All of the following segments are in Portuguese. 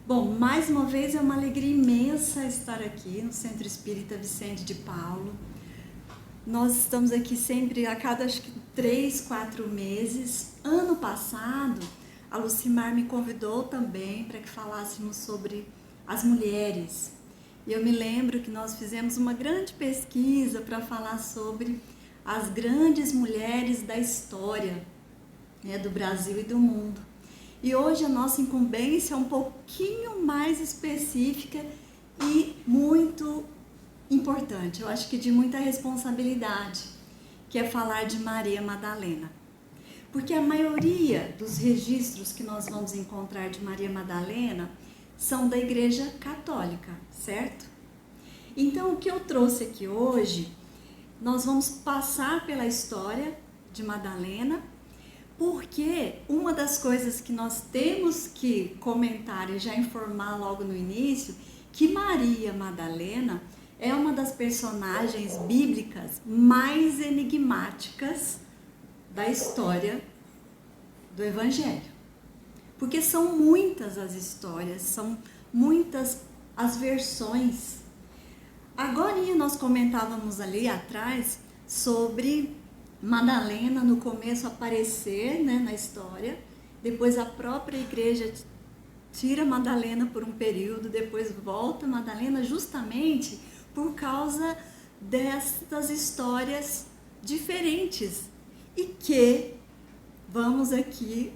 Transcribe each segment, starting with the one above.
Bom, mais uma vez é uma alegria imensa estar aqui no Centro Espírita Vicente de Paulo. Nós estamos aqui sempre a cada, acho que 3, 4 meses. Ano passado, a Lucimar me convidou também para que falássemos sobre as mulheres. E eu me lembro que nós fizemos uma grande pesquisa para falar sobre as grandes mulheres da história, do Brasil e do mundo. E hoje a nossa incumbência é um pouquinho mais específica e muito importante, eu acho que de muita responsabilidade, que é falar de Maria Madalena. Porque a maioria dos registros que nós vamos encontrar de Maria Madalena são da Igreja Católica, certo? Então o que eu trouxe aqui hoje, nós vamos passar pela história de Madalena, porque uma das coisas que nós temos que comentar e já informar logo no início, que Maria Madalena é uma das personagens bíblicas mais enigmáticas da história do Evangelho. Porque são muitas as histórias, são muitas as versões. Agora nós comentávamos ali atrás sobre Madalena no começo aparecer, na história, depois a própria igreja tira Madalena por um período, depois volta Madalena justamente por causa destas histórias diferentes e que vamos aqui,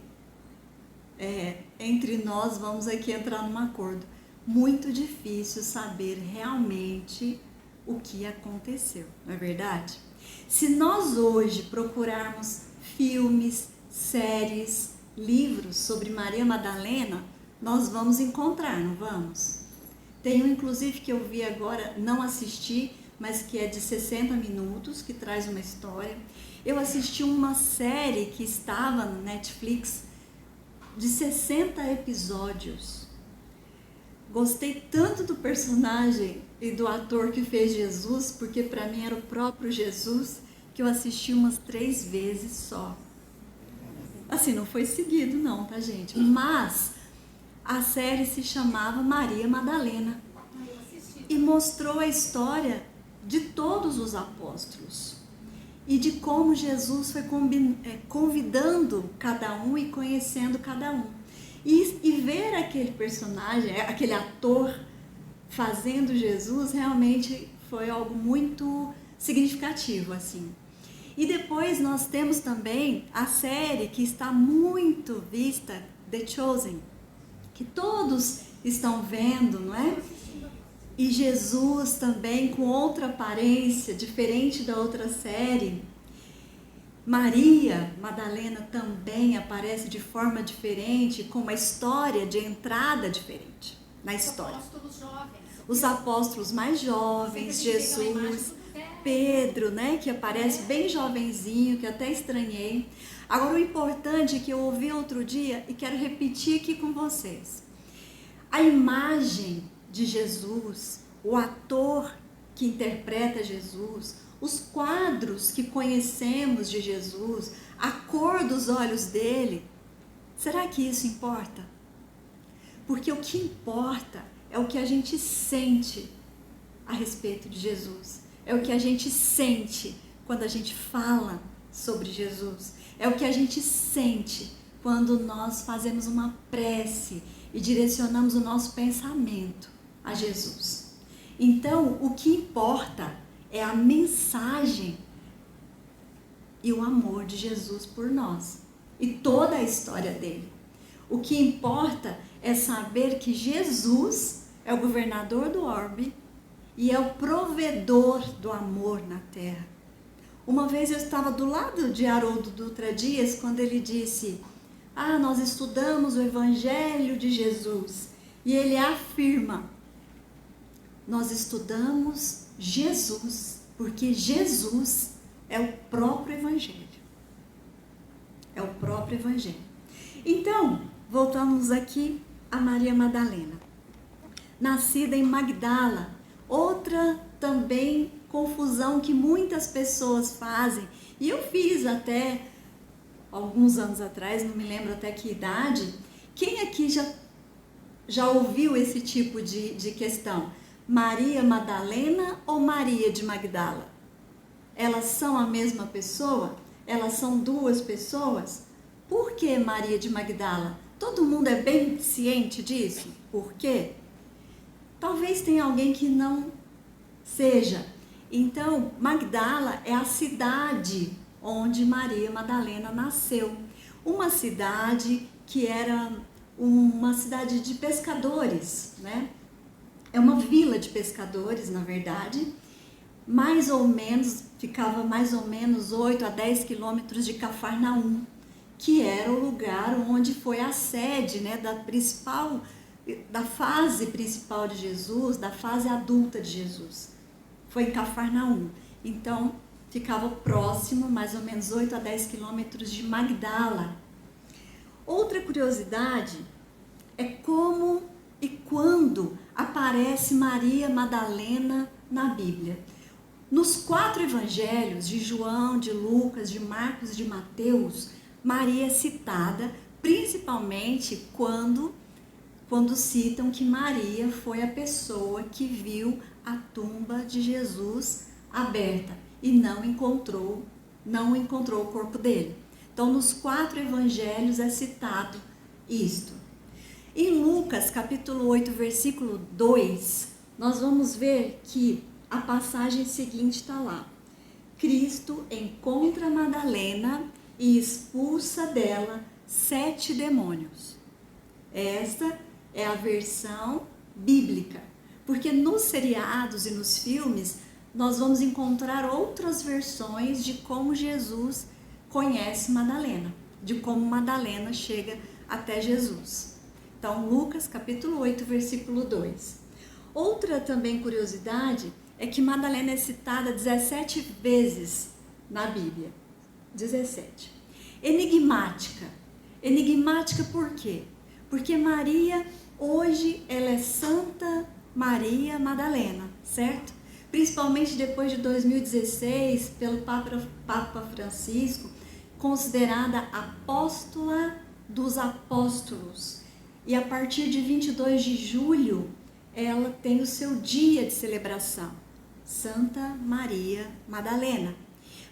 entre nós, vamos aqui entrar num acordo. Muito difícil saber realmente o que aconteceu, não é verdade? Se nós hoje procurarmos filmes, séries, livros sobre Maria Madalena, nós vamos encontrar, não vamos? Tem um, inclusive, que eu vi agora, não assisti, mas que é de 60 minutos, que traz uma história. Eu assisti uma série que estava no Netflix, de 60 episódios. Gostei tanto do personagem e do ator que fez Jesus, porque para mim era o próprio Jesus, que eu assisti umas 3 vezes só. Assim, não foi seguido não, tá, gente? Mas a série se chamava Maria Madalena e mostrou a história de todos os apóstolos e de como Jesus foi convidando cada um e conhecendo cada um. E ver aquele personagem, aquele ator fazendo Jesus, realmente foi algo muito significativo, assim. E depois nós temos também a série que está muito vista, The Chosen, que todos estão vendo, não é? E Jesus também com outra aparência, diferente da outra série. Maria Madalena também aparece de forma diferente, com uma história de entrada diferente na história. Os apóstolos mais jovens, Jesus, Pedro, que aparece bem jovenzinho, que até estranhei. Agora o importante é que eu ouvi outro dia e quero repetir aqui com vocês. A imagem de Jesus, o ator que interpreta Jesus, os quadros que conhecemos de Jesus, a cor dos olhos dele, será que isso importa? Porque o que importa é o que a gente sente a respeito de Jesus, é o que a gente sente quando a gente fala sobre Jesus, é o que a gente sente quando nós fazemos uma prece e direcionamos o nosso pensamento a Jesus. Então, o que importa é a mensagem e o amor de Jesus por nós e toda a história dele. O que importa é saber que Jesus é o governador do orbe e é o provedor do amor na terra. Uma vez eu estava do lado de Haroldo Dutra Dias quando ele disse: nós estudamos o Evangelho de Jesus, e ele afirma: nós estudamos Jesus, porque Jesus é o próprio Evangelho. É o próprio Evangelho. Então, voltamos aqui a Maria Madalena. Nascida em Magdala, outra também confusão que muitas pessoas fazem, e eu fiz até alguns anos atrás, não me lembro até que idade. Quem aqui já já ouviu esse tipo de questão? Maria Madalena ou Maria de Magdala? Elas são a mesma pessoa? Elas são duas pessoas? Por que Maria de Magdala? Todo mundo é bem ciente disso? Por quê? Talvez tenha alguém que não seja. Então, Magdala é a cidade onde Maria Madalena nasceu. Uma cidade que era uma cidade de pescadores, né? É uma vila de pescadores, na verdade. Ficava mais ou menos 8 a 10 quilômetros de Cafarnaum, que era o lugar onde foi a sede, né, da fase principal de Jesus, da fase adulta de Jesus. Foi em Cafarnaum. Então, ficava próximo, mais ou menos 8 a 10 quilômetros de Magdala. Outra curiosidade é como e quando aparece Maria Madalena na Bíblia. Nos 4 evangelhos, de João, de Lucas, de Marcos e de Mateus, Maria é citada principalmente quando citam que Maria foi a pessoa que viu a tumba de Jesus aberta e não encontrou o corpo dele. Então, nos 4 evangelhos é citado isto. Em Lucas, capítulo 8, versículo 2, nós vamos ver que a passagem seguinte está lá. Cristo encontra Madalena e expulsa dela 7 demônios. Esta é a versão bíblica, porque nos seriados e nos filmes nós vamos encontrar outras versões de como Jesus conhece Madalena, de como Madalena chega até Jesus. Então, Lucas capítulo 8, versículo 2. Outra também curiosidade é que Madalena é citada 17 vezes na Bíblia. 17. Enigmática. Enigmática por quê? Porque Maria, hoje, ela é Santa Maria Madalena, certo? Principalmente depois de 2016, pelo Papa Francisco, considerada apóstola dos apóstolos. E a partir de 22 de julho, ela tem o seu dia de celebração, Santa Maria Madalena.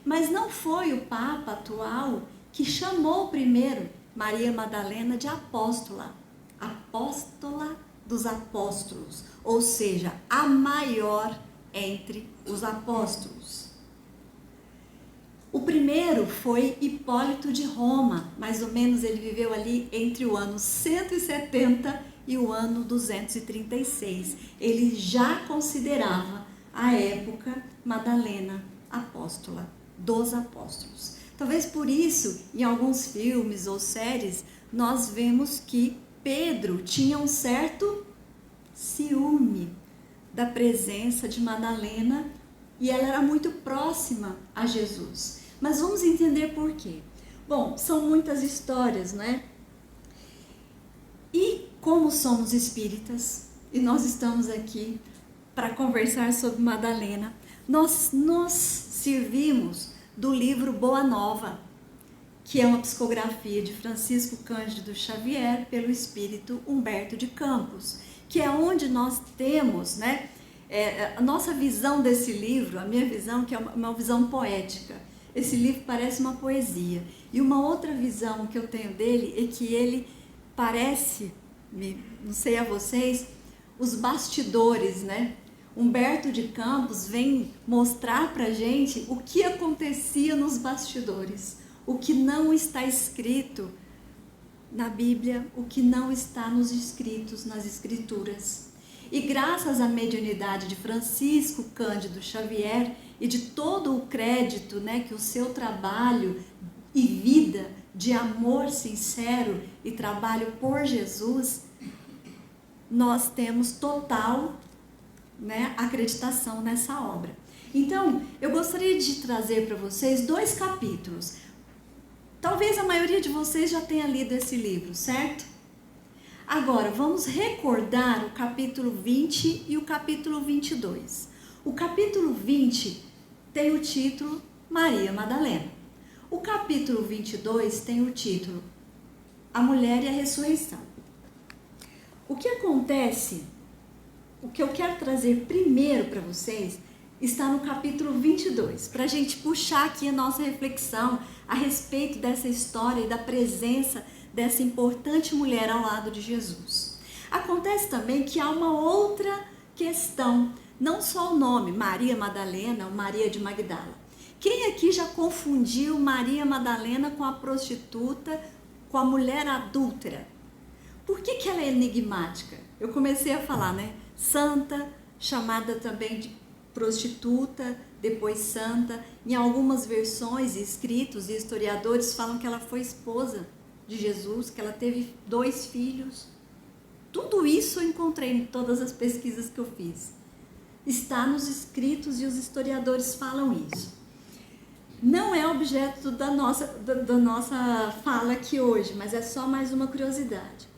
Mas não foi o Papa atual que chamou primeiro Maria Madalena de apóstola, apóstola dos apóstolos, ou seja, a maior entre os apóstolos. O primeiro foi Hipólito de Roma, mais ou menos ele viveu ali entre o ano 170 e o ano 236. Ele já considerava a época Madalena apóstola dos apóstolos. Talvez por isso, em alguns filmes ou séries, nós vemos que Pedro tinha um certo ciúme da presença de Madalena e ela era muito próxima a Jesus. Mas vamos entender por quê. Bom, são muitas histórias, né? E como somos espíritas, e nós estamos aqui para conversar sobre Madalena, nós nos servimos do livro Boa Nova, que é uma psicografia de Francisco Cândido Xavier pelo espírito Humberto de Campos, que é onde nós temos, né, a nossa visão desse livro, a minha visão, que é uma visão poética. Esse livro parece uma poesia. E uma outra visão que eu tenho dele é que ele parece, não sei a vocês, os bastidores, né? Humberto de Campos vem mostrar pra gente o que acontecia nos bastidores, o que não está escrito na Bíblia, o que não está nos escritos, nas escrituras. E graças à mediunidade de Francisco Cândido Xavier e de todo o crédito, né, que o seu trabalho e vida de amor sincero e trabalho por Jesus, nós temos total, né, acreditação nessa obra. Então, eu gostaria de trazer para vocês 2 capítulos. Talvez a maioria de vocês já tenha lido esse livro, certo? Agora, vamos recordar o capítulo 20 e o capítulo 22. O capítulo 20 tem o título Maria Madalena. O capítulo 22 tem o título A Mulher e a Ressurreição. O que acontece, o que eu quero trazer primeiro para vocês, está no capítulo 22, para a gente puxar aqui a nossa reflexão a respeito dessa história e da presença dessa importante mulher ao lado de Jesus. Acontece também que há uma outra questão, não só o nome, Maria Madalena ou Maria de Magdala. Quem aqui já confundiu Maria Madalena com a prostituta, com a mulher adúltera? Por que ela é enigmática? Eu comecei a falar, né? Santa, chamada também de prostituta, depois santa. Em algumas versões, escritos e historiadores falam que ela foi esposa de Jesus, que ela teve 2 filhos. Tudo isso eu encontrei em todas as pesquisas que eu fiz. Está nos escritos e os historiadores falam isso. Não é objeto da nossa fala aqui hoje, mas é só mais uma curiosidade.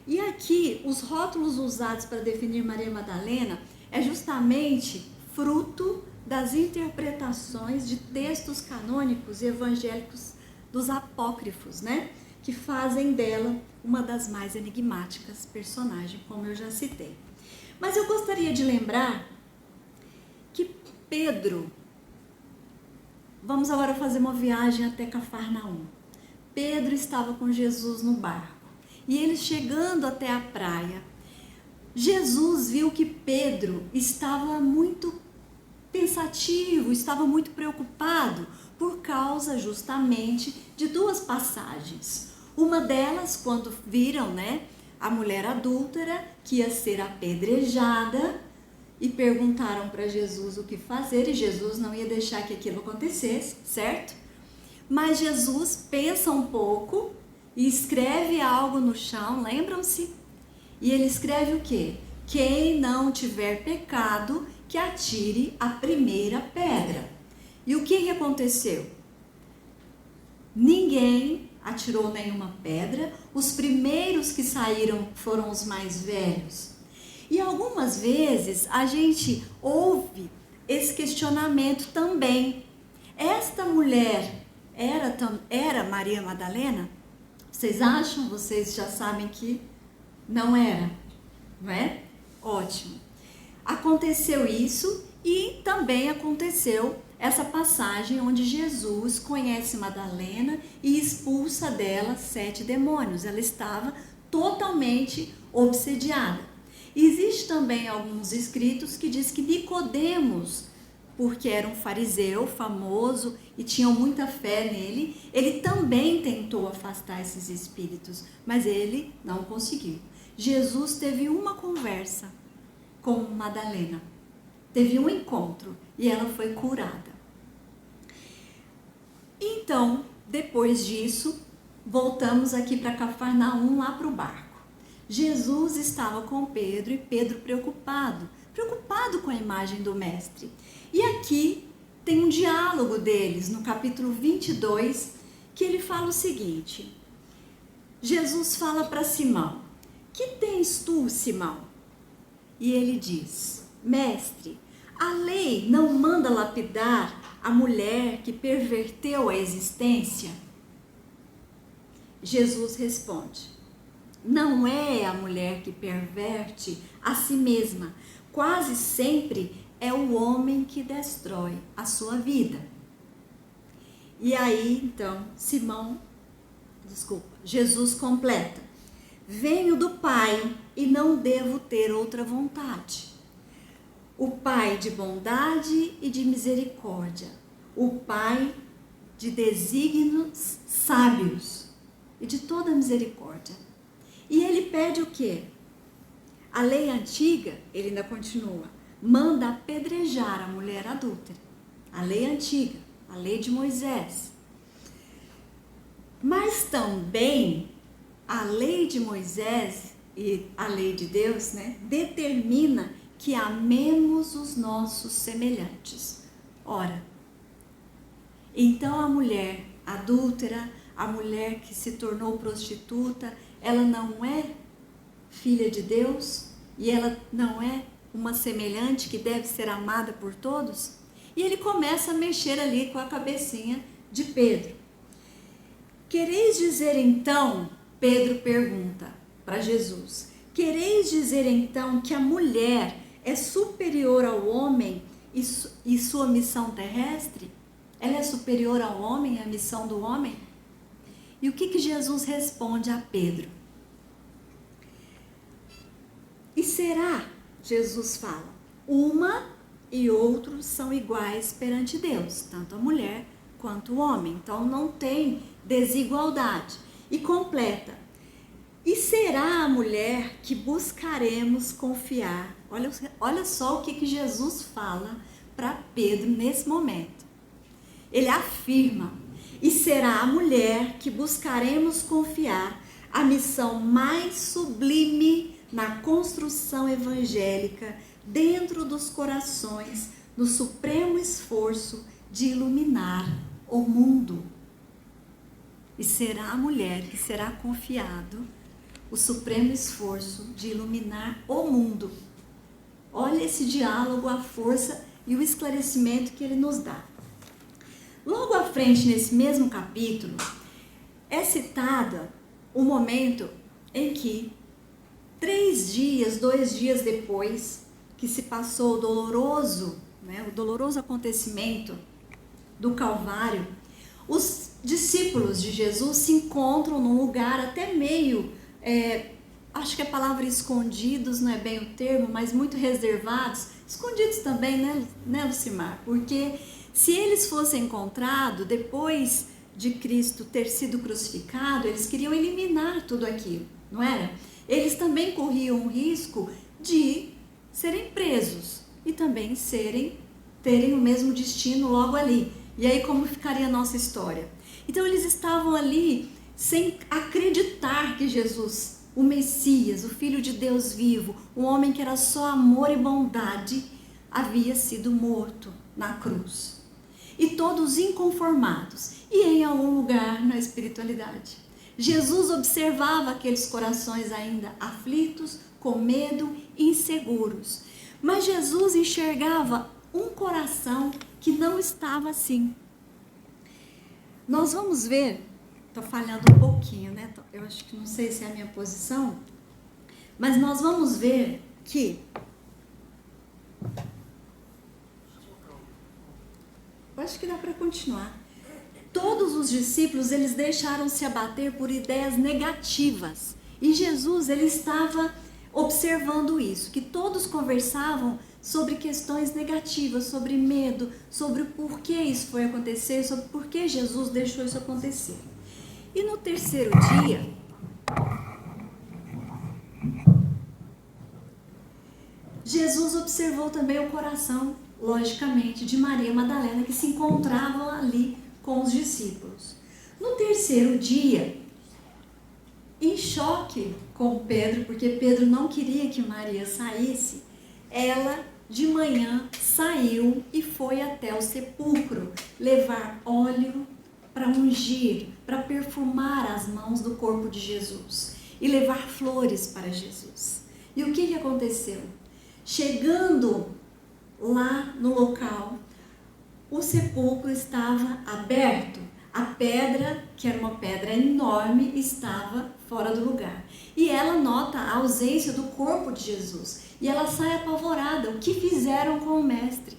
E aqui, os rótulos usados para definir Maria Madalena é justamente fruto das interpretações de textos canônicos e evangélicos dos apócrifos, né? Que fazem dela uma das mais enigmáticas personagens, como eu já citei. Mas eu gostaria de lembrar que Pedro, vamos agora fazer uma viagem até Cafarnaum. Pedro estava com Jesus no barco e eles chegando até a praia, Jesus viu que Pedro estava muito pensativo, estava muito preocupado por causa justamente de 2 passagens. Uma delas, quando viram, né, a mulher adúltera que ia ser apedrejada e perguntaram para Jesus o que fazer, e Jesus não ia deixar que aquilo acontecesse, certo? Mas Jesus pensa um pouco e escreve algo no chão, lembram-se? E ele escreve o quê? Quem não tiver pecado, que atire a primeira pedra. E o que aconteceu? Ninguém atirou nenhuma pedra, os primeiros que saíram foram os mais velhos. E algumas vezes a gente ouve esse questionamento também. Esta mulher era Maria Madalena? Vocês acham? Vocês já sabem que não era, não é? Ótimo. Aconteceu isso e também aconteceu essa passagem onde Jesus conhece Madalena e expulsa dela 7 demônios. Ela estava totalmente obsediada. Existe também alguns escritos que diz que Nicodemos, porque era um fariseu famoso e tinham muita fé nele, ele também tentou afastar esses espíritos, mas ele não conseguiu. Jesus teve uma conversa com Madalena, teve um encontro e ela foi curada. Então, depois disso, voltamos aqui para Cafarnaum, lá para o barco. Jesus estava com Pedro e Pedro preocupado com a imagem do mestre. E aqui tem um diálogo deles no capítulo 22, que ele fala o seguinte: Jesus fala para Simão: que tens tu, Simão? E ele diz: mestre, a lei não manda lapidar a mulher que perverteu a existência? Jesus responde: não é a mulher que perverte a si mesma, quase sempre é o homem que destrói a sua vida. E aí, então, Jesus completa: venho do Pai e não devo ter outra vontade. O Pai de bondade e de misericórdia, o Pai de desígnios sábios e de toda misericórdia. E ele pede o quê? A lei antiga, ele ainda continua, manda apedrejar a mulher adúltera. A lei antiga, a lei de Moisés. Mas também a lei de Moisés e a lei de Deus, né, determina que amemos os nossos semelhantes. Ora, então a mulher adúltera, a mulher que se tornou prostituta, ela não é filha de Deus e ela não é uma semelhante que deve ser amada por todos? E ele começa a mexer ali com a cabecinha de Pedro. Quereis dizer então, Pedro pergunta para Jesus, Quereis dizer então que a mulher é superior ao homem e sua missão terrestre? Ela é superior ao homem, a missão do homem? E o que Jesus responde a Pedro? E será, Jesus fala, uma e outro são iguais perante Deus, tanto a mulher quanto o homem. Então não tem desigualdade. E completa, e será a mulher que buscaremos confiar. Olha só o que Jesus fala para Pedro nesse momento. Ele afirma, e será a mulher que buscaremos confiar a missão mais sublime na construção evangélica dentro dos corações, no supremo esforço de iluminar o mundo. E será a mulher que será confiado o supremo esforço de iluminar o mundo. Olha esse diálogo, a força e o esclarecimento que ele nos dá. Logo à frente, nesse mesmo capítulo, é citada o momento em que 2 dias depois que se passou o doloroso acontecimento do Calvário, os discípulos de Jesus se encontram num lugar até meio, acho que a palavra escondidos não é bem o termo, mas muito reservados, escondidos também, né, Lucimar? Porque se eles fossem encontrados depois de Cristo ter sido crucificado, eles queriam eliminar tudo aquilo, não era? Eles também corriam o risco de serem presos e também terem o mesmo destino logo ali. E aí como ficaria a nossa história? Então eles estavam ali sem acreditar que Jesus, o Messias, o Filho de Deus vivo, o homem que era só amor e bondade, havia sido morto na cruz. E todos inconformados e em algum lugar na espiritualidade. Jesus observava aqueles corações ainda aflitos, com medo e inseguros. Mas Jesus enxergava um coração que não estava assim. Nós vamos ver, estou falhando um pouquinho, né? Eu acho que não sei se é a minha posição, mas nós vamos ver que eu acho que dá para continuar. Todos os discípulos, eles deixaram-se abater por ideias negativas. E Jesus, ele estava observando isso, que todos conversavam sobre questões negativas, sobre medo, sobre o porquê isso foi acontecer, sobre por que Jesus deixou isso acontecer. E no 3º dia, Jesus observou também o coração, logicamente, de Maria Madalena, que se encontravam ali com os discípulos. No 3º dia, em choque com Pedro, porque Pedro não queria que Maria saísse, ela de manhã saiu e foi até o sepulcro levar óleo para ungir, para perfumar as mãos do corpo de Jesus e levar flores para Jesus. E o que aconteceu? Chegando lá no local, o sepulcro estava aberto. A pedra, que era uma pedra enorme, estava fora do lugar. E ela nota a ausência do corpo de Jesus. E ela sai apavorada. O que fizeram com o mestre?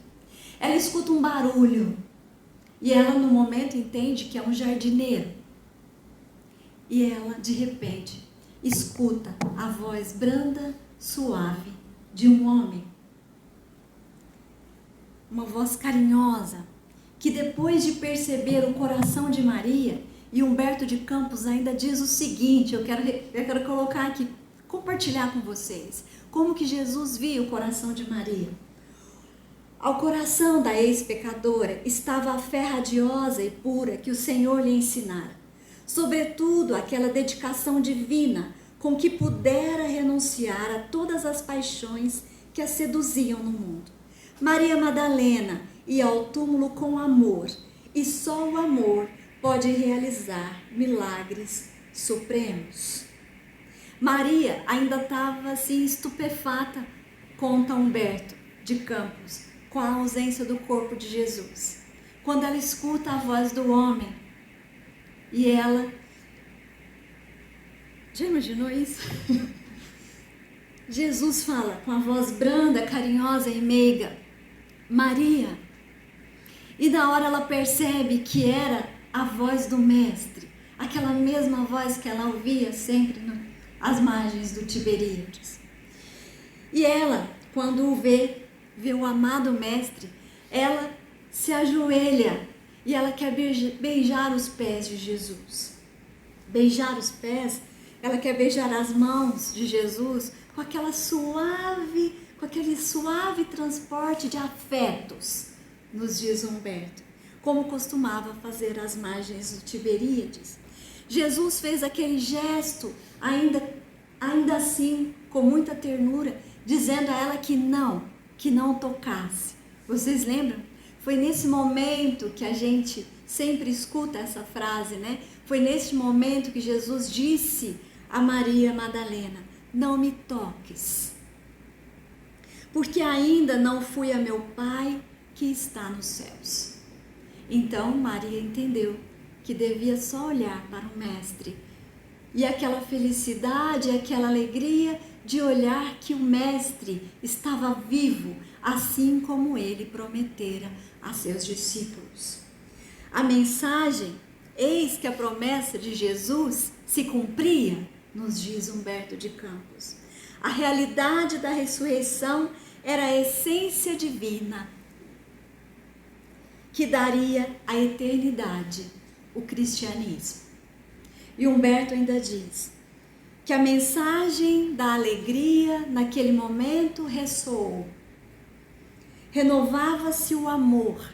Ela escuta um barulho. E ela, no momento, entende que é um jardineiro. E ela, de repente, escuta a voz branda, suave, de um homem. Uma voz carinhosa, que depois de perceber o coração de Maria, e Humberto de Campos ainda diz o seguinte, eu quero colocar aqui, compartilhar com vocês, como que Jesus via o coração de Maria. Ao coração da ex-pecadora estava a fé radiosa e pura que o Senhor lhe ensinara, sobretudo aquela dedicação divina com que pudera renunciar a todas as paixões que a seduziam no mundo. Maria Madalena ia ao túmulo com amor, e só o amor pode realizar milagres supremos. Maria ainda estava assim estupefata, conta Humberto de Campos, com a ausência do corpo de Jesus. Quando ela escuta a voz do homem, e ela... Já imaginou isso? Jesus fala com a voz branda, carinhosa e meiga: Maria. E na hora ela percebe que era a voz do Mestre, aquela mesma voz que ela ouvia sempre às margens do Tiberíades. E ela, quando o vê o amado Mestre, ela se ajoelha e ela quer beijar os pés de Jesus. Beijar os pés, ela quer beijar as mãos de Jesus com aquele suave transporte de afetos, nos diz Humberto, como costumava fazer às margens do Tiberíades. Jesus fez aquele gesto, ainda assim, com muita ternura, dizendo a ela que não tocasse. Vocês lembram? Foi nesse momento que a gente sempre escuta essa frase, né? Foi nesse momento que Jesus disse a Maria Madalena: não me toques, porque ainda não fui a meu Pai que está nos céus. Então Maria entendeu que devia só olhar para o Mestre, e aquela felicidade, aquela alegria de olhar que o Mestre estava vivo, assim como ele prometera a seus discípulos. A mensagem, eis que a promessa de Jesus se cumpria, nos diz Humberto de Campos. A realidade da ressurreição era a essência divina que daria à eternidade o cristianismo. E Humberto ainda diz que a mensagem da alegria naquele momento ressoou. Renovava-se o amor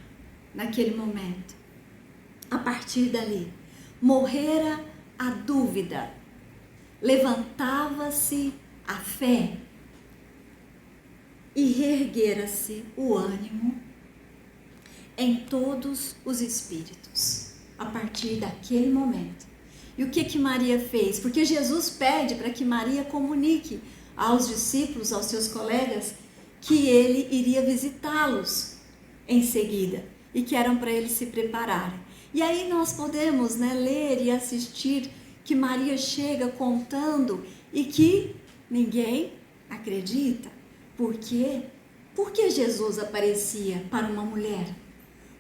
naquele momento. A partir dali, morrera a dúvida, levantava-se a fé e reerguera-se o ânimo em todos os espíritos, a partir daquele momento. E o que Maria fez? Porque Jesus pede para que Maria comunique aos discípulos, aos seus colegas, que ele iria visitá-los em seguida e que eram para eles se prepararem. E aí nós podemos, ler e assistir que Maria chega contando e que ninguém acredita. Por quê? Por que Jesus aparecia para uma mulher?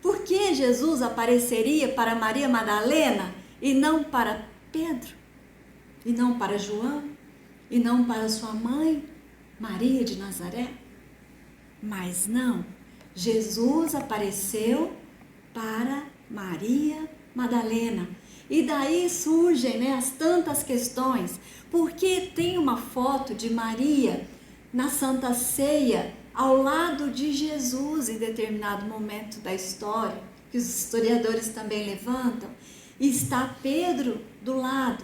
Por que Jesus apareceria para Maria Madalena e não para Pedro? E não para João? E não para sua mãe, Maria de Nazaré? Mas não, Jesus apareceu para Maria Madalena. E daí surgem as tantas questões. Porque tem uma foto de Maria na Santa Ceia ao lado de Jesus em determinado momento da história, que os historiadores também levantam, e está Pedro do lado.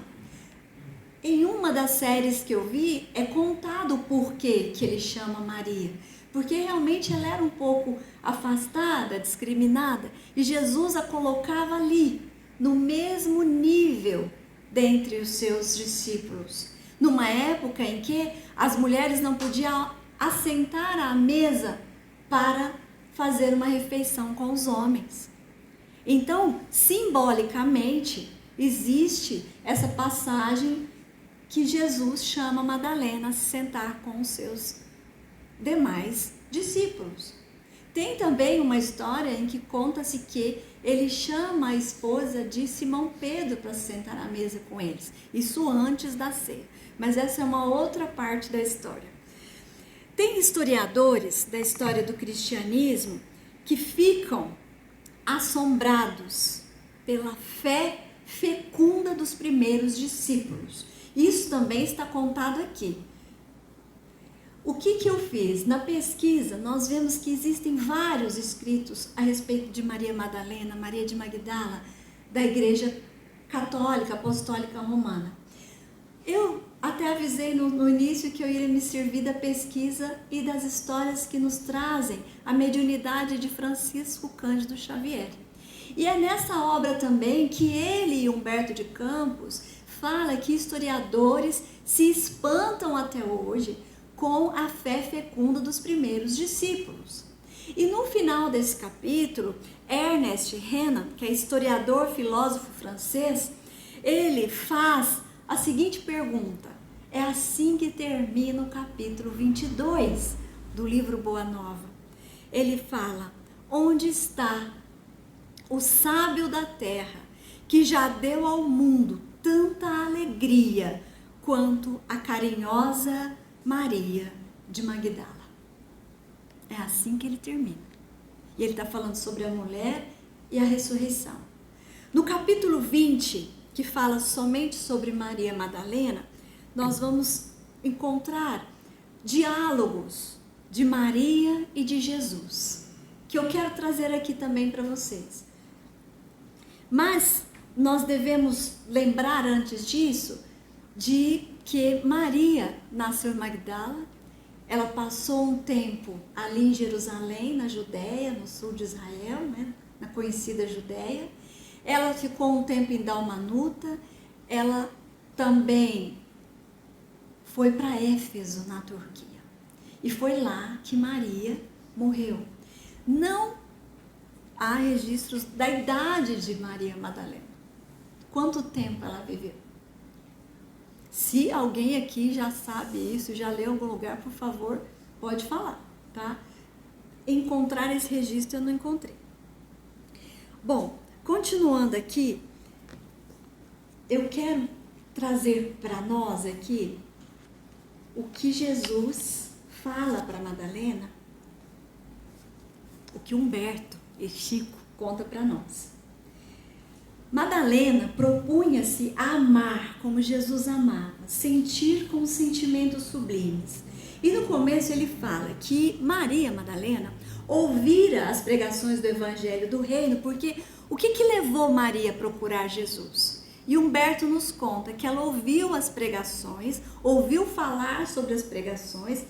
Em uma das séries que eu vi, é contado o porquê que ele chama Maria. Porque realmente ela era um pouco afastada, discriminada, e Jesus a colocava ali, no mesmo nível dentre os seus discípulos. Numa época em que as mulheres não podiam assentar à mesa para fazer uma refeição com os homens. Então, simbolicamente, existe essa passagem que Jesus chama Madalena a se sentar com os seus demais discípulos. Tem também uma história em que conta-se que ele chama a esposa de Simão Pedro para se sentar à mesa com eles. Isso antes da ceia. Mas essa é uma outra parte da história. Tem historiadores da história do cristianismo que ficam assombrados pela fé fecunda dos primeiros discípulos. Isso também está contado aqui. O que eu fiz? Na pesquisa, nós vemos que existem vários escritos a respeito de Maria Madalena, Maria de Magdala, da Igreja Católica Apostólica Romana. Eu até avisei no início que eu iria me servir da pesquisa e das histórias que nos trazem a mediunidade de Francisco Cândido Xavier. E é nessa obra também que ele e Humberto de Campos fala que historiadores se espantam até hoje com a fé fecunda dos primeiros discípulos. E no final desse capítulo, Ernest Renan, que é historiador, filósofo francês, ele faz a seguinte pergunta: É assim que termina o capítulo 22 do livro Boa Nova. Ele fala: onde está o sábio da terra, que já deu ao mundo tanta alegria quanto a carinhosa Maria de Magdala? É assim que ele termina. E ele está falando sobre a mulher e a ressurreição. No capítulo 20, que fala somente sobre Maria Madalena, nós vamos encontrar diálogos de Maria e de Jesus, que eu quero trazer aqui também para vocês. Mas nós devemos lembrar antes disso, de que Maria nasceu em Magdala, ela passou um tempo ali em Jerusalém, na Judéia, no sul de Israel, né, na conhecida Judéia. Ela ficou um tempo em Dalmanuta, ela também foi para Éfeso, na Turquia. E foi lá que Maria morreu. Não há registros da idade de Maria Madalena. Quanto tempo ela viveu? Se alguém aqui já sabe isso, já leu em algum lugar, por favor, pode falar, tá? Encontrar esse registro eu não encontrei. Bom, continuando aqui, eu quero trazer para nós aqui o que Jesus fala para Madalena, o que Humberto e Chico conta para nós. Madalena propunha-se a amar como Jesus amava, sentir com sentimentos sublimes. E no começo ele fala que Maria Madalena ouvira as pregações do Evangelho do Reino, porque o que levou Maria a procurar Jesus? E Humberto nos conta que ela ouviu as pregações, ouviu falar sobre as pregações,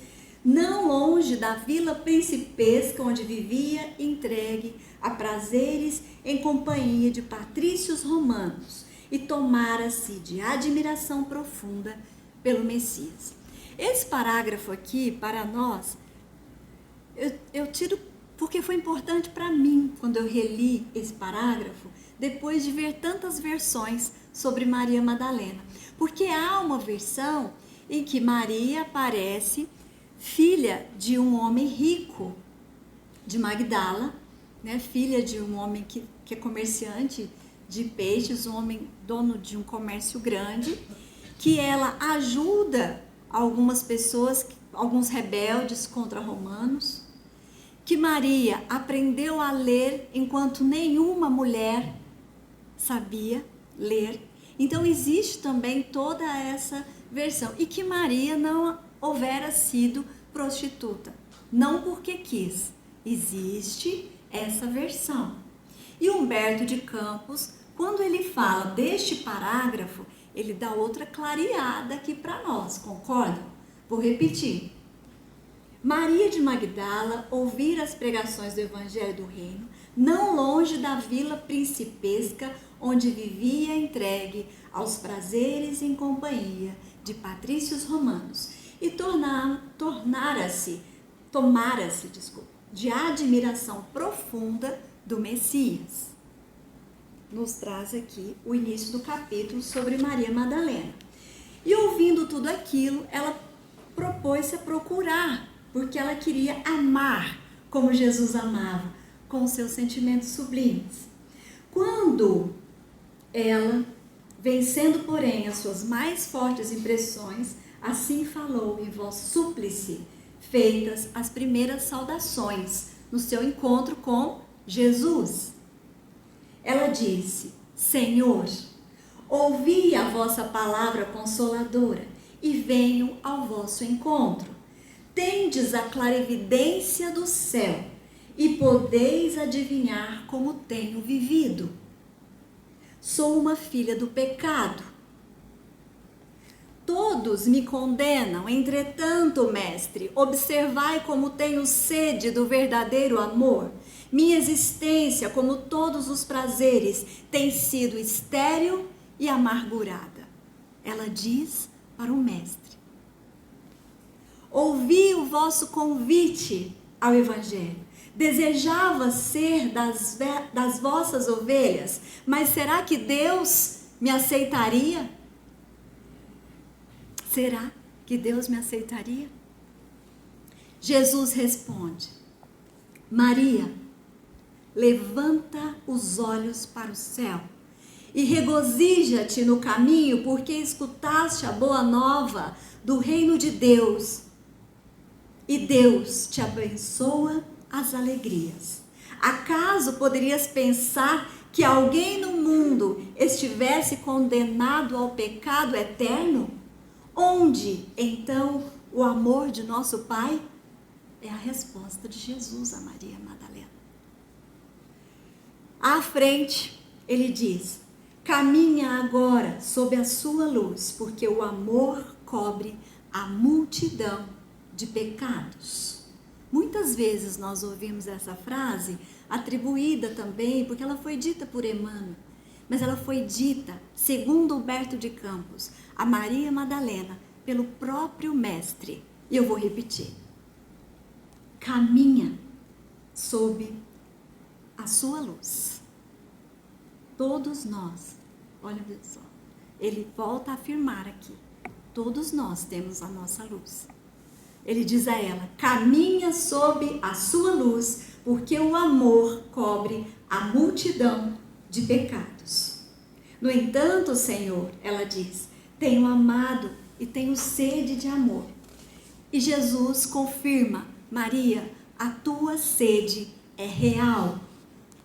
não longe da vila principesca onde vivia entregue a prazeres em companhia de patrícios romanos, e tomara-se de admiração profunda pelo Messias. Esse parágrafo aqui, para nós, eu tiro porque foi importante para mim quando eu reli esse parágrafo, depois de ver tantas versões sobre Maria Madalena. Porque há uma versão em que Maria aparece filha de um homem rico de Magdala, né? Filha de um homem que é comerciante de peixes, um homem dono de um comércio grande, que ela ajuda algumas pessoas, alguns rebeldes contra romanos, que Maria aprendeu a ler enquanto nenhuma mulher sabia ler. Então existe também toda essa versão, e que Maria não houvera sido prostituta, não porque quis, existe essa versão. E Humberto de Campos, quando ele fala deste parágrafo, ele dá outra clareada aqui para nós, concordam? Vou repetir. Maria de Magdala ouvira as pregações do Evangelho do Reino, não longe da vila principesca, onde vivia entregue aos prazeres em companhia de patrícios romanos, e tomara-se de admiração profunda do Messias. Nos traz aqui o início do capítulo sobre Maria Madalena. E ouvindo tudo aquilo, ela propôs-se a procurar, porque ela queria amar como Jesus amava, com seus sentimentos sublimes. Quando ela, vencendo porém as suas mais fortes impressões, assim falou em voz súplice, feitas as primeiras saudações no seu encontro com Jesus. Ela disse: Senhor, ouvi a vossa palavra consoladora e venho ao vosso encontro. Tendes a clarividência do céu e podeis adivinhar como tenho vivido. Sou uma filha do pecado. Todos me condenam, entretanto, mestre, observai como tenho sede do verdadeiro amor. Minha existência, como todos os prazeres, tem sido estéril e amargurada. Ela diz para o mestre: ouvi o vosso convite ao Evangelho. Desejava ser das vossas ovelhas, mas será que Deus me aceitaria? Será que Deus me aceitaria? Jesus responde: Maria, levanta os olhos para o céu e regozija-te no caminho, porque escutaste a boa nova do reino de Deus. E Deus te abençoa as alegrias. Acaso poderias pensar que alguém no mundo estivesse condenado ao pecado eterno? Onde, então, o amor de nosso Pai? É a resposta de Jesus a Maria Madalena. À frente, ele diz: caminha agora sob a sua luz, porque o amor cobre a multidão de pecados. Muitas vezes nós ouvimos essa frase atribuída também, porque ela foi dita por Emmanuel, mas ela foi dita, segundo Humberto de Campos, a Maria Madalena, pelo próprio Mestre. E eu vou repetir: caminha sob a sua luz. Todos nós, olha só, ele volta a afirmar aqui, todos nós temos a nossa luz. Ele diz a ela: caminha sob a sua luz, porque o amor cobre a multidão de pecados. No entanto, Senhor, ela diz, tenho amado e tenho sede de amor. E Jesus confirma: Maria, a tua sede é real.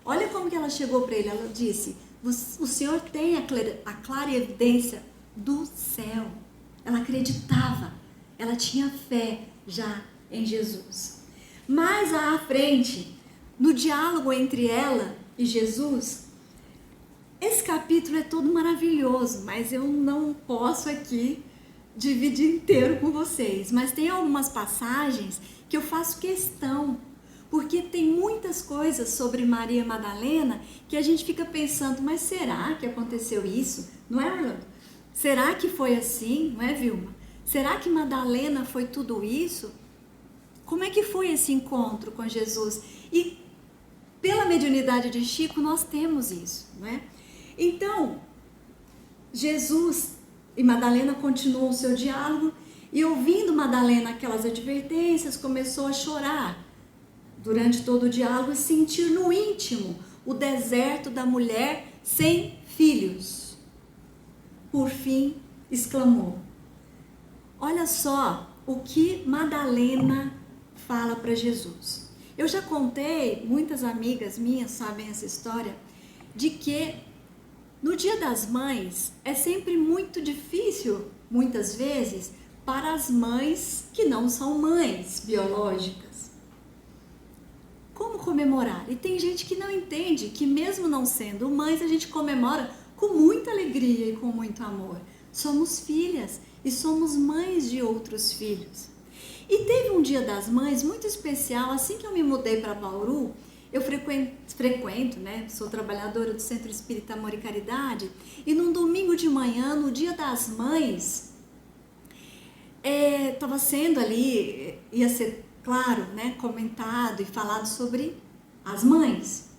Olha como que ela chegou para ele, ela disse: o Senhor tem a clara evidência do céu. Ela acreditava, ela tinha fé já em Jesus. Mais à frente, no diálogo entre ela e Jesus, esse capítulo é todo maravilhoso, mas eu não posso aqui dividir inteiro com vocês. Mas tem algumas passagens que eu faço questão, porque tem muitas coisas sobre Maria Madalena que a gente fica pensando, mas será que aconteceu isso? Não é, Orlando? Será que foi assim? Não é, Vilma? Será que Madalena foi tudo isso? Como é que foi esse encontro com Jesus? E pela mediunidade de Chico nós temos isso, não é? Então, Jesus e Madalena continuam o seu diálogo e, ouvindo Madalena aquelas advertências, começou a chorar durante todo o diálogo e sentir no íntimo o deserto da mulher sem filhos. Por fim, exclamou: olha só o que Madalena fala para Jesus. Eu já contei, muitas amigas minhas sabem essa história, de que no Dia das Mães é sempre muito difícil, muitas vezes, para as mães que não são mães biológicas. Como comemorar? E tem gente que não entende que mesmo não sendo mães, a gente comemora com muita alegria e com muito amor. Somos filhas e somos mães de outros filhos. E teve um Dia das Mães muito especial. Assim que eu me mudei para Bauru, eu frequento, né? Sou trabalhadora do Centro Espírita Amor e Caridade, e num domingo de manhã, no Dia das Mães, estava sendo ali, ia ser, claro, né, comentado e falado sobre as mães.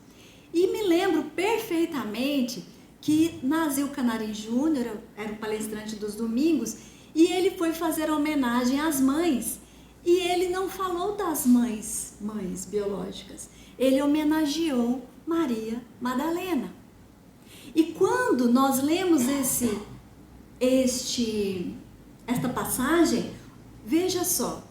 E me lembro perfeitamente que Nazil Canarim Júnior era o palestrante dos domingos, e ele foi fazer homenagem às mães. E ele não falou das mães biológicas, ele homenageou Maria Madalena. E quando nós lemos esta passagem, veja só,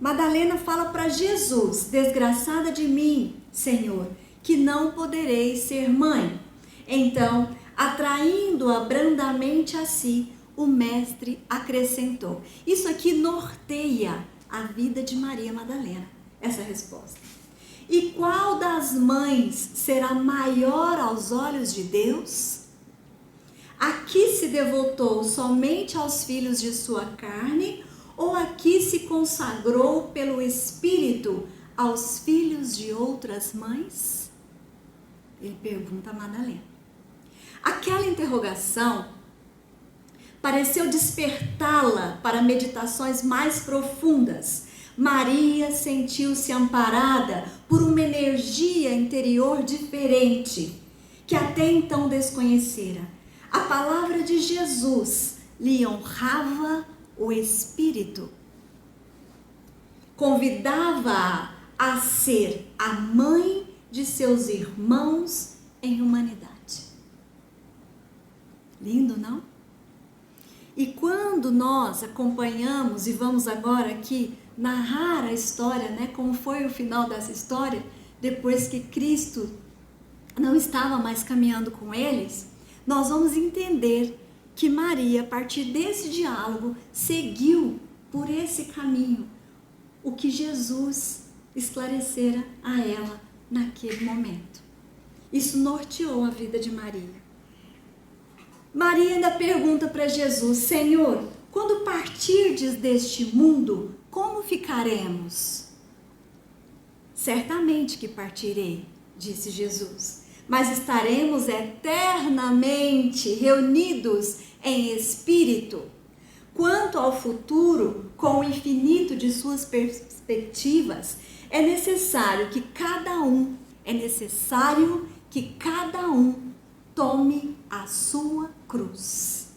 Madalena fala para Jesus: desgraçada de mim, Senhor, que não poderei ser mãe. Então, atraindo-a brandamente a si, o mestre acrescentou. Isso aqui norteia a vida de Maria Madalena, essa resposta. E qual das mães será maior aos olhos de Deus? Aqui se devotou somente aos filhos de sua carne, ou aqui se consagrou pelo Espírito aos filhos de outras mães? Ele pergunta a Madalena. Aquela interrogação pareceu despertá-la para meditações mais profundas. Maria sentiu-se amparada por uma energia interior diferente, que até então desconhecera. A palavra de Jesus lhe honrava o Espírito. Convidava-a a ser a mãe de seus irmãos em humanidade. Lindo, não? E quando nós acompanhamos, e vamos agora aqui narrar a história, né, como foi o final dessa história, depois que Cristo não estava mais caminhando com eles, nós vamos entender que Maria, a partir desse diálogo, seguiu por esse caminho o que Jesus esclarecera a ela naquele momento. Isso norteou a vida de Maria. Maria ainda pergunta para Jesus: Senhor, quando partirdes deste mundo, como ficaremos? Certamente que partirei, disse Jesus, mas estaremos eternamente reunidos em espírito. Quanto ao futuro, com o infinito de suas perspectivas, é necessário que cada um tome a sua cruz,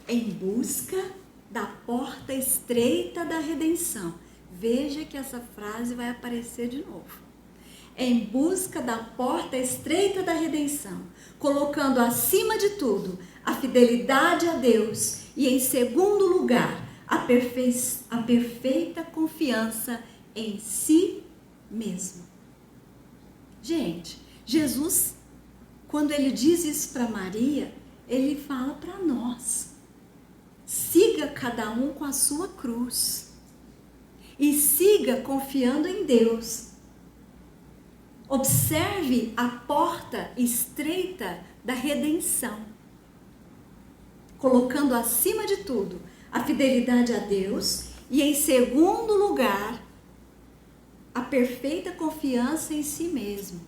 em busca da porta estreita da redenção. Veja que essa frase vai aparecer de novo. Em busca da porta estreita da redenção, colocando acima de tudo a fidelidade a Deus e, em segundo lugar, a perfeita confiança em si mesmo. Gente, Jesus, quando ele diz isso para Maria, ele fala para nós: siga cada um com a sua cruz e siga confiando em Deus. Observe a porta estreita da redenção, colocando acima de tudo a fidelidade a Deus e, em segundo lugar, a perfeita confiança em si mesmo.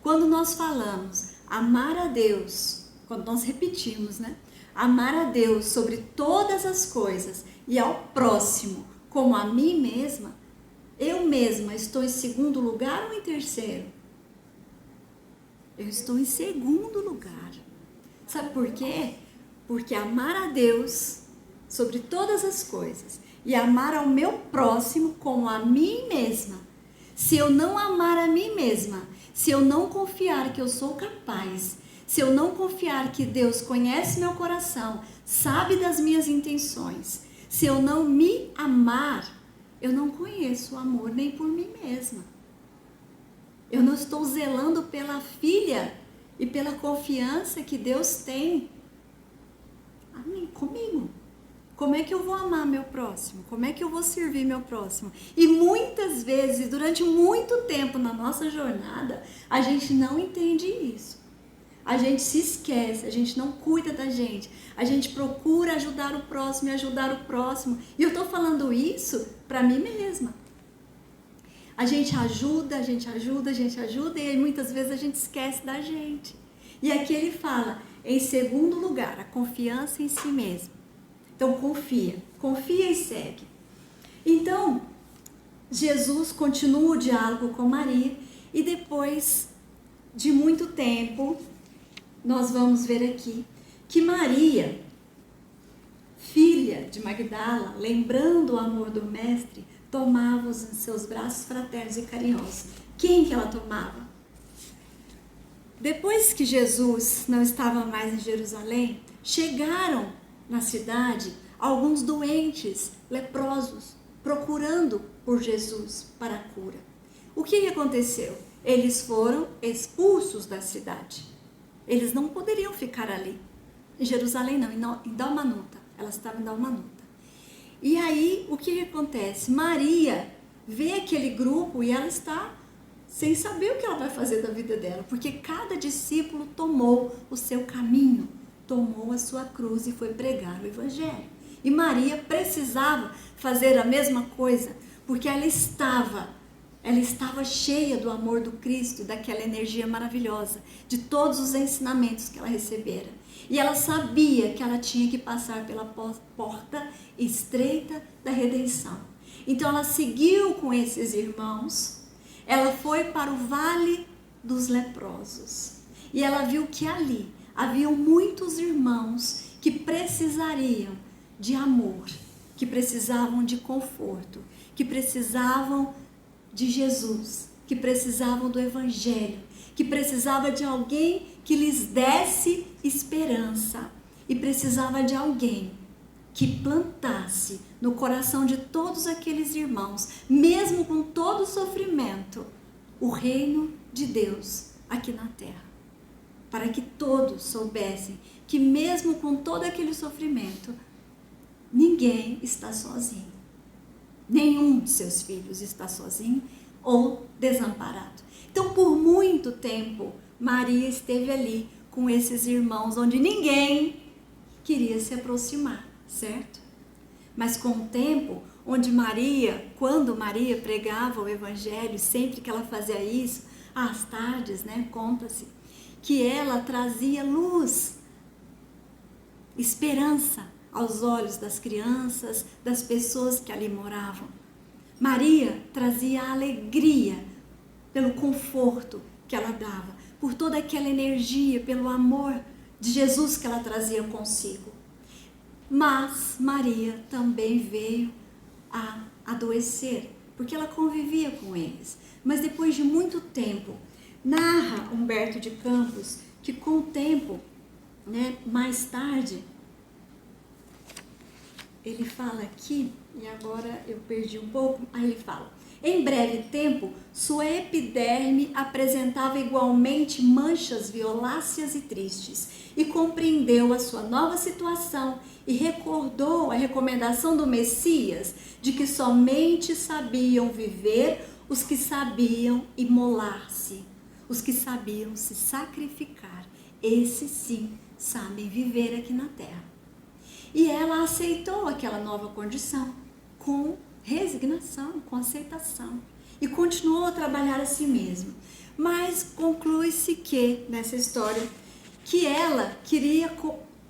Quando nós falamos amar a Deus, quando nós repetimos, né? Amar a Deus sobre todas as coisas e ao próximo como a mim mesma, eu mesma estou em segundo lugar ou em terceiro? Eu estou em segundo lugar. Sabe por quê? Porque amar a Deus sobre todas as coisas e amar ao meu próximo como a mim mesma. Se eu não amar a mim mesma, se eu não confiar que eu sou capaz, se eu não confiar que Deus conhece meu coração, sabe das minhas intenções, se eu não me amar, eu não conheço o amor nem por mim mesma. Eu não estou zelando pela filha e pela confiança que Deus tem a mim, comigo. Como é que eu vou amar meu próximo? Como é que eu vou servir meu próximo? E muitas vezes, durante muito tempo na nossa jornada, a gente não entende isso. A gente se esquece, a gente não cuida da gente. A gente procura ajudar o próximo e ajudar o próximo. E eu estou falando isso para mim mesma. A gente ajuda, e aí muitas vezes a gente esquece da gente. E aqui ele fala, em segundo lugar, a confiança em si mesmo. Então confia e segue. Então, Jesus continua o diálogo com Maria e depois de muito tempo, nós vamos ver aqui que Maria, filha de Magdala, lembrando o amor do Mestre, tomava-os em seus braços fraternos e carinhosos. Quem que ela tomava? Depois que Jesus não estava mais em Jerusalém, chegaram na cidade alguns doentes, leprosos, procurando por Jesus para a cura. O que aconteceu? Eles foram expulsos da cidade. Eles não poderiam ficar ali. Em Jerusalém não, em Dalmanuta. Elas estavam em Dalmanuta. E aí, o que acontece? Maria vê aquele grupo e ela está sem saber o que ela vai fazer da vida dela, porque cada discípulo tomou o seu caminho, tomou a sua cruz e foi pregar o Evangelho. E Maria precisava fazer a mesma coisa, porque ela estava cheia do amor do Cristo, daquela energia maravilhosa, de todos os ensinamentos que ela recebera. E ela sabia que ela tinha que passar pela porta estreita da redenção. Então ela seguiu com esses irmãos, ela foi para o Vale dos Leprosos. E ela viu que ali haviam muitos irmãos que precisariam de amor, que precisavam de conforto, que precisavam de Jesus, que precisavam do Evangelho, que precisava de alguém que lhes desse esperança e precisava de alguém que plantasse no coração de todos aqueles irmãos, mesmo com todo o sofrimento, o reino de Deus aqui na terra, para que todos soubessem que mesmo com todo aquele sofrimento, ninguém está sozinho. Nenhum de seus filhos está sozinho ou desamparado. Então, por muito tempo, Maria esteve ali com esses irmãos, onde ninguém queria se aproximar, certo? Mas com o tempo, onde Maria, quando Maria pregava o Evangelho, sempre que ela fazia isso, às tardes, né, conta-se, que ela trazia luz, esperança aos olhos das crianças, das pessoas que ali moravam. Maria trazia alegria pelo conforto que ela dava, por toda aquela energia, pelo amor de Jesus que ela trazia consigo. Mas Maria também veio a adoecer, porque ela convivia com eles. Mas depois de muito tempo, narra Humberto de Campos que com o tempo, né, mais tarde, ele fala aqui, e agora eu perdi um pouco, aí ele fala: em breve tempo, sua epiderme apresentava igualmente manchas violáceas e tristes, e compreendeu a sua nova situação e recordou a recomendação do Messias de que somente sabiam viver os que sabiam imolar-se, os que sabiam se sacrificar. Esses sim sabem viver aqui na terra. E ela aceitou aquela nova condição com resignação, com aceitação, e continuou a trabalhar a si mesma. Mas conclui-se que, nessa história, que ela queria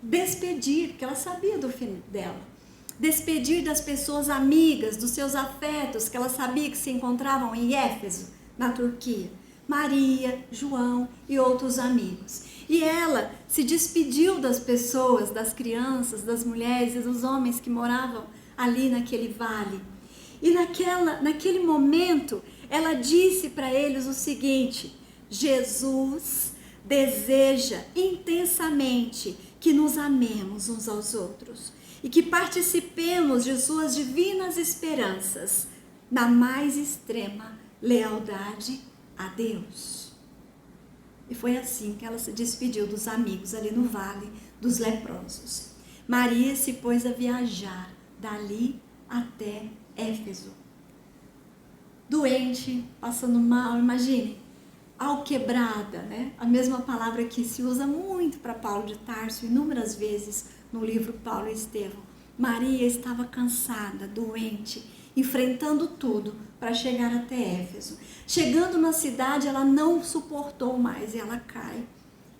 despedir, porque ela sabia do fim dela, despedir das pessoas amigas, dos seus afetos, que ela sabia que se encontravam em Éfeso, na Turquia, Maria, João e outros amigos. E ela se despediu das pessoas, das crianças, das mulheres e dos homens que moravam ali naquele vale. E naquele momento, ela disse para eles o seguinte: Jesus deseja intensamente que nos amemos uns aos outros e que participemos de suas divinas esperanças na mais extrema lealdade a Deus. E foi assim que ela se despediu dos amigos ali no Vale dos Leprosos. Maria se pôs a viajar dali até Éfeso. Doente, passando mal, imagine, alquebrada, né? A mesma palavra que se usa muito para Paulo de Tarso, inúmeras vezes no livro Paulo e Estevão. Maria estava cansada, doente, enfrentando tudo para chegar até Éfeso. Chegando na cidade, ela não suportou mais e ela cai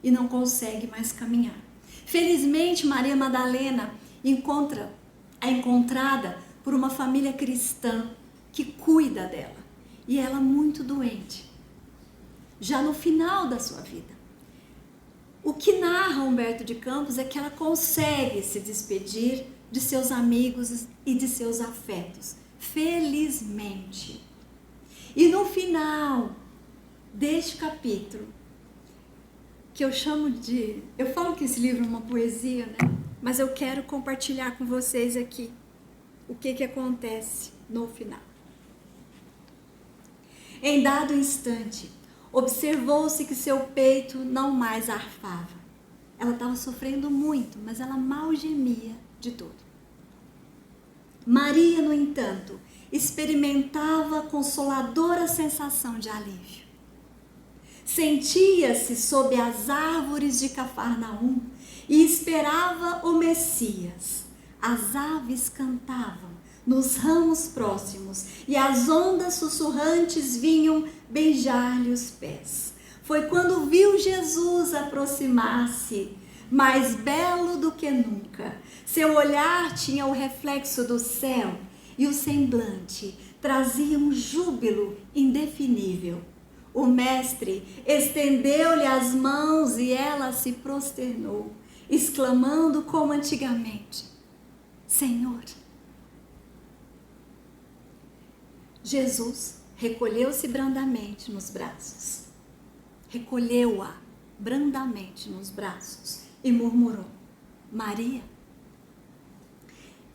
e não consegue mais caminhar. Felizmente, Maria Madalena é encontrada por uma família cristã que cuida dela. E ela muito doente, já no final da sua vida. O que narra Humberto de Campos é que ela consegue se despedir de seus amigos e de seus afetos. Felizmente. E no final deste capítulo, que eu falo que esse livro é uma poesia, né? Mas eu quero compartilhar com vocês aqui o que acontece no final. Em dado instante, observou-se que seu peito não mais arfava. Ela estava sofrendo muito, mas ela mal gemia de todo. Maria, no entanto, experimentava a consoladora sensação de alívio. Sentia-se sob as árvores de Cafarnaum e esperava o Messias. As aves cantavam nos ramos próximos e as ondas sussurrantes vinham beijar-lhe os pés. Foi quando viu Jesus aproximar-se, mais belo do que nunca. Seu olhar tinha o reflexo do céu e o semblante trazia um júbilo indefinível. O mestre estendeu-lhe as mãos e ela se prosternou. exclamando como antigamente: Senhor. Jesus recolheu-se brandamente nos braços. Recolheu-a brandamente nos braços e murmurou: Maria,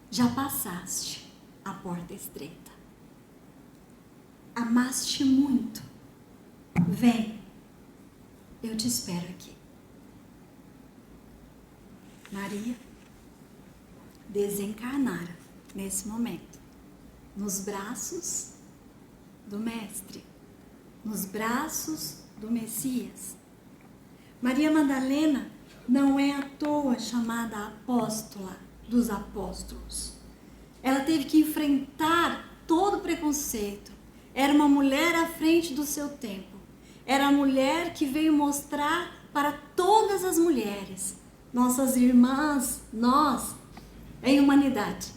já passaste a porta estreita. Amaste muito. Vem, eu te espero aqui. Maria desencarnara nesse momento, nos braços do Mestre, nos braços do Messias. Maria Madalena não é à toa chamada apóstola dos apóstolos. Ela teve que enfrentar todo o preconceito. Era uma mulher à frente do seu tempo. Era a mulher que veio mostrar para todas as mulheres, nossas irmãs, nós, em humanidade,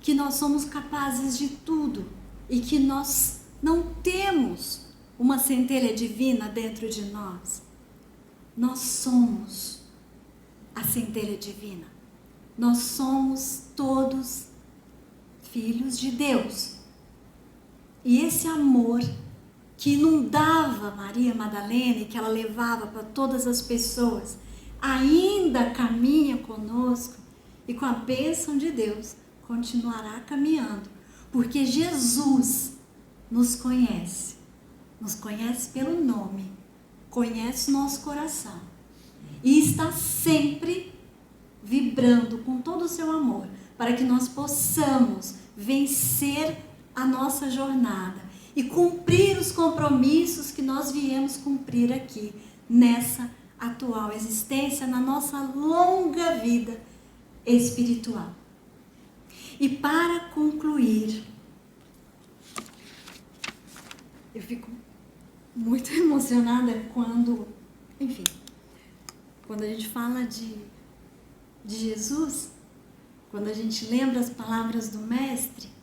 que nós somos capazes de tudo e que nós não temos uma centelha divina dentro de nós. Nós somos a centelha divina. Nós somos todos filhos de Deus. E esse amor que inundava Maria Madalena e que ela levava para todas as pessoas, ainda caminha conosco e com a bênção de Deus continuará caminhando, porque Jesus nos conhece pelo nome, conhece nosso coração e está sempre vibrando com todo o seu amor para que nós possamos vencer a nossa jornada e cumprir os compromissos que nós viemos cumprir aqui nessa atual existência, na nossa longa vida espiritual. E para concluir, eu fico muito emocionada quando a gente fala de Jesus, quando a gente lembra as palavras do Mestre,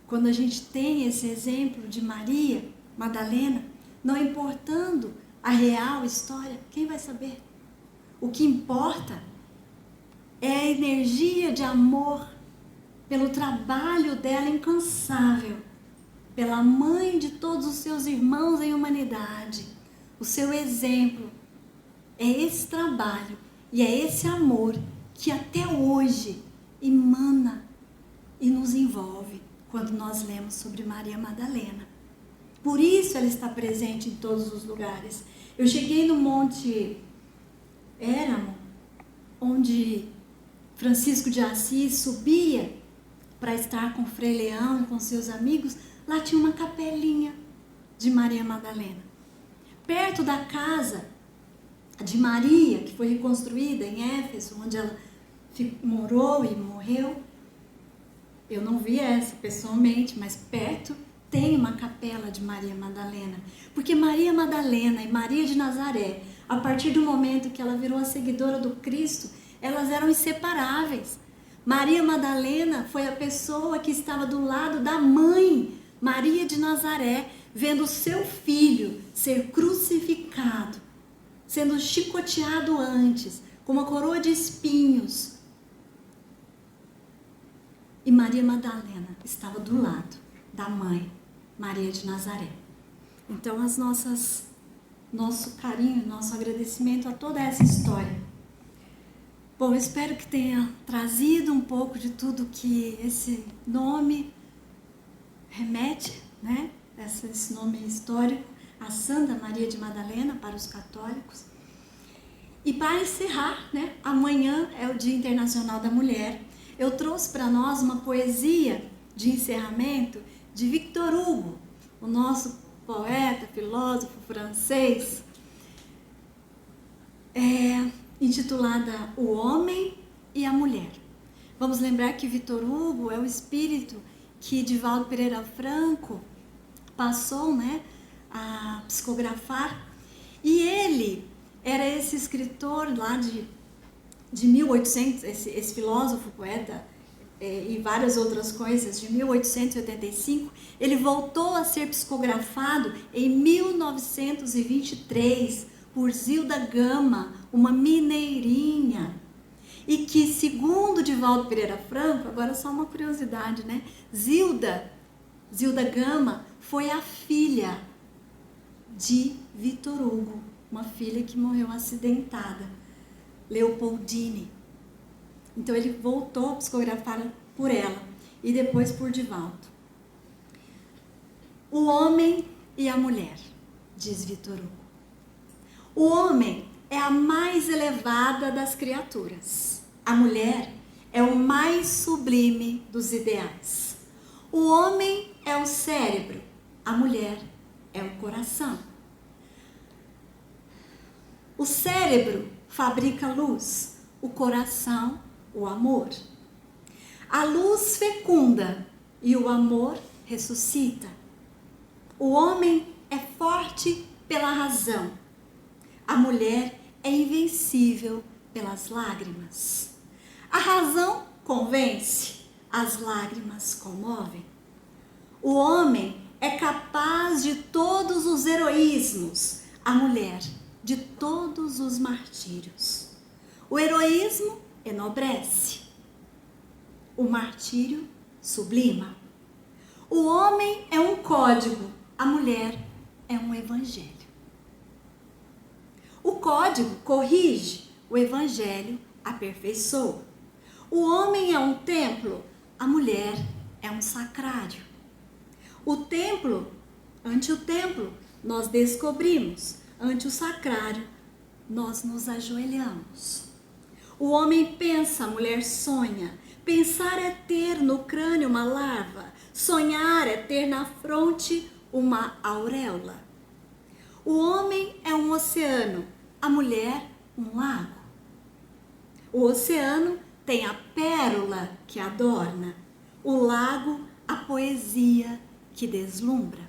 quando a gente tem esse exemplo de Maria Madalena, não importando a real história, quem vai saber? O que importa é a energia de amor pelo trabalho dela incansável, pela mãe de todos os seus irmãos em humanidade. O seu exemplo é esse trabalho e é esse amor que até hoje emana e nos envolve quando nós lemos sobre Maria Madalena. Por isso ela está presente em todos os lugares. Eu cheguei no Monte Éramo, onde Francisco de Assis subia para estar com Frei Leão e com seus amigos. Lá tinha uma capelinha de Maria Madalena. Perto da casa de Maria, que foi reconstruída em Éfeso, onde ela morou e morreu. Eu não vi essa pessoalmente, mas perto tem uma capela de Maria Madalena. Porque Maria Madalena e Maria de Nazaré, a partir do momento que ela virou a seguidora do Cristo, elas eram inseparáveis. Maria Madalena foi a pessoa que estava do lado da mãe, Maria de Nazaré, vendo o seu filho ser crucificado, sendo chicoteado antes, com uma coroa de espinhos. E Maria Madalena estava do lado da mãe, Maria de Nazaré. Então, nosso carinho, nosso agradecimento a toda essa história. Bom, eu espero que tenha trazido um pouco de tudo que esse nome remete, né? Esse nome histórico, a Santa Maria de Madalena para os católicos. E para encerrar, né? Amanhã é o Dia Internacional da Mulher. Eu trouxe para nós uma poesia de encerramento de Victor Hugo, o nosso poeta, filósofo francês, intitulada O Homem e a Mulher. Vamos lembrar que Victor Hugo é o espírito que Divaldo Pereira Franco passou, né, a psicografar, e ele era esse escritor lá de 1800, esse filósofo, poeta, e várias outras coisas, de 1885, ele voltou a ser psicografado em 1923 por Zilda Gama, uma mineirinha, e que, segundo Divaldo Pereira Franco, agora só uma curiosidade, né? Zilda Gama foi a filha de Victor Hugo, uma filha que morreu acidentada, Leopoldine. Então ele voltou a psicografar por ela e depois por Divaldo. O homem e a mulher, diz Victor Hugo. O homem é a mais elevada das criaturas. A mulher é o mais sublime dos ideais. O homem é o cérebro, a mulher é o coração. O cérebro fabrica luz, o coração, o amor. A luz fecunda e o amor ressuscita. O homem é forte pela razão. A mulher é invencível pelas lágrimas. A razão convence, as lágrimas comovem. O homem é capaz de todos os heroísmos, a mulher de todos os martírios. O heroísmo enobrece, o martírio sublima. O homem é um código, a mulher é um evangelho. O código corrige, o evangelho aperfeiçoa. O homem é um templo, a mulher é um sacrário. O templo, ante o templo, nós descobrimos, ante o sacrário, nós nos ajoelhamos. O homem pensa, a mulher sonha. Pensar é ter no crânio uma larva, sonhar é ter na fronte uma auréola. O homem é um oceano, a mulher um lago. O oceano tem a pérola que adorna, o lago a poesia que deslumbra.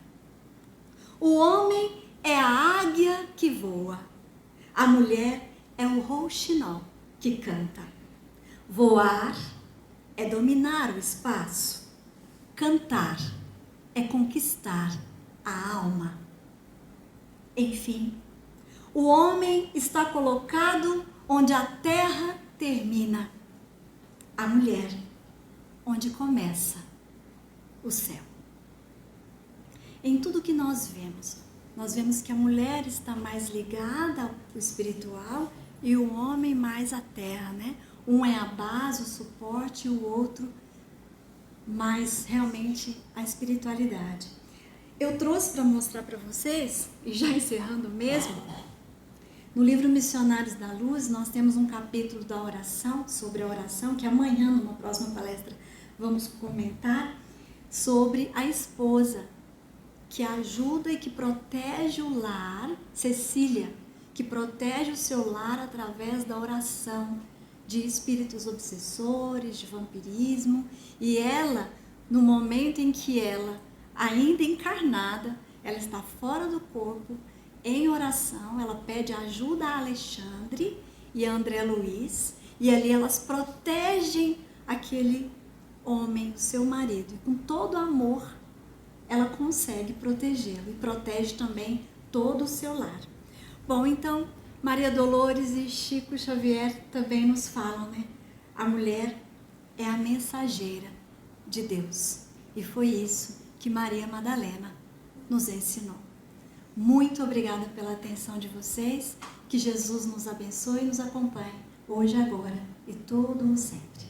O homem é a águia que voa, a mulher é o rouxinol que canta. Voar é dominar o espaço, cantar é conquistar a alma. Enfim, o homem está colocado onde a terra termina, a mulher onde começa o céu. Em tudo que nós vemos que a mulher está mais ligada ao espiritual e o homem mais à terra, né? Um é a base, o suporte, e o outro mais realmente a espiritualidade. Eu trouxe para mostrar para vocês, e já encerrando mesmo, no livro Missionários da Luz, nós temos um capítulo da oração, sobre a oração, que amanhã, numa próxima palestra, vamos comentar, sobre a esposa, que ajuda e que protege o lar, Cecília, que protege o seu lar através da oração, de espíritos obsessores, de vampirismo, e ela, no momento em que ela, ainda encarnada, ela está fora do corpo, em oração, ela pede ajuda a Alexandre e a André Luiz, e ali elas protegem aquele homem, o seu marido, e com todo amor, ela consegue protegê-lo, e protege também todo o seu lar. Bom, então, Maria Dolores e Chico Xavier também nos falam, né? A mulher é a mensageira de Deus. E foi isso que Maria Madalena nos ensinou. Muito obrigada pela atenção de vocês. Que Jesus nos abençoe e nos acompanhe hoje, agora e todo o sempre.